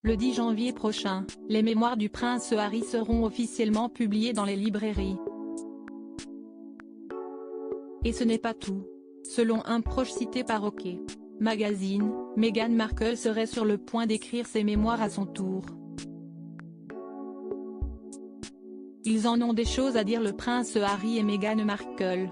Le 10 janvier prochain, les mémoires du prince Harry seront officiellement publiées dans les librairies. Et ce n'est pas tout. Selon un proche cité par OK Magazine, Meghan Markle serait sur le point d'écrire ses mémoires à son tour. Ils en ont des choses à dire, le prince Harry et Meghan Markle.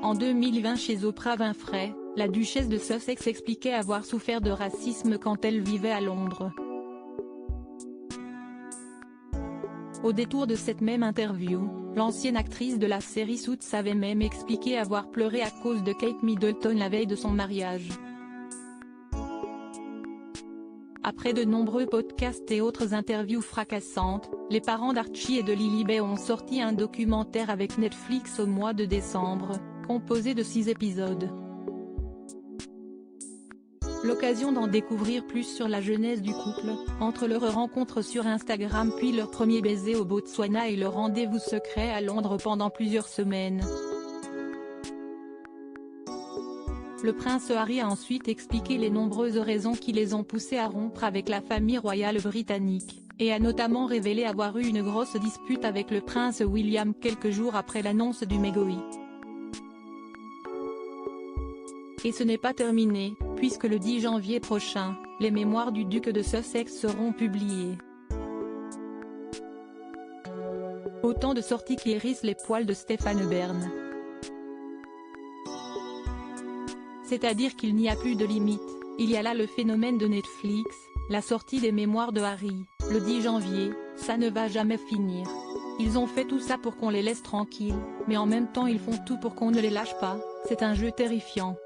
En 2020, chez Oprah Winfrey, la duchesse de Sussex expliquait avoir souffert de racisme quand elle vivait à Londres. Au détour de cette même interview, l'ancienne actrice de la série Suits avait même expliqué avoir pleuré à cause de Kate Middleton la veille de son mariage. Après de nombreux podcasts et autres interviews fracassantes, les parents d'Archie et de Lily ont sorti un documentaire avec Netflix au mois de décembre, composé de 6 épisodes. L'occasion d'en découvrir plus sur la genèse du couple, entre leur rencontre sur Instagram puis leur premier baiser au Botswana et leur rendez-vous secret à Londres pendant plusieurs semaines. Le prince Harry a ensuite expliqué les nombreuses raisons qui les ont poussés à rompre avec la famille royale britannique, et a notamment révélé avoir eu une grosse dispute avec le prince William quelques jours après l'annonce du Megoi. Et ce n'est pas terminé, puisque le 10 janvier prochain, les mémoires du duc de Sussex seront publiées. Autant de sorties qui hérissent les poils de Stéphane Bern. C'est-à-dire qu'il n'y a plus de limite, il y a là le phénomène de Netflix, la sortie des mémoires de Harry, le 10 janvier, ça ne va jamais finir. Ils ont fait tout ça pour qu'on les laisse tranquilles, mais en même temps ils font tout pour qu'on ne les lâche pas, c'est un jeu terrifiant.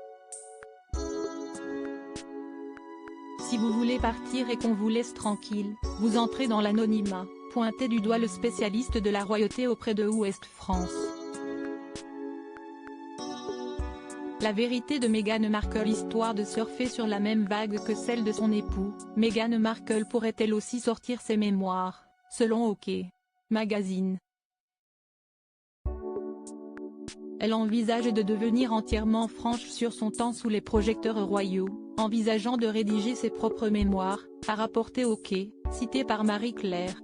Si vous voulez partir et qu'on vous laisse tranquille, vous entrez dans l'anonymat, pointait du doigt le spécialiste de la royauté auprès de Ouest France. La vérité de Meghan Markle. Histoire de surfer sur la même vague que celle de son époux, Meghan Markle pourrait-elle aussi sortir ses mémoires, selon OK Magazine. Elle envisage de devenir entièrement franche sur son temps sous les projecteurs royaux, envisageant de rédiger ses propres mémoires, a rapporté OK, cité par Marie-Claire.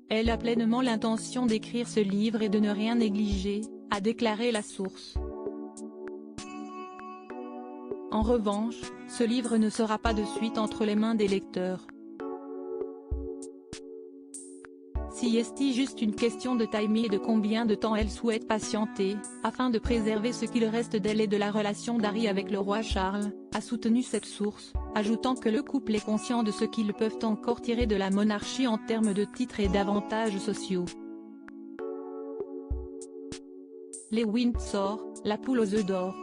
Elle a pleinement l'intention d'écrire ce livre et de ne rien négliger, a déclaré la source. En revanche, ce livre ne sera pas de suite entre les mains des lecteurs. Si est juste une question de timing et de combien de temps elle souhaite patienter, afin de préserver ce qu'il reste d'elle et de la relation d'Harry avec le roi Charles, a soutenu cette source, ajoutant que le couple est conscient de ce qu'ils peuvent encore tirer de la monarchie en termes de titres et d'avantages sociaux. Les Windsor, la poule aux œufs d'or.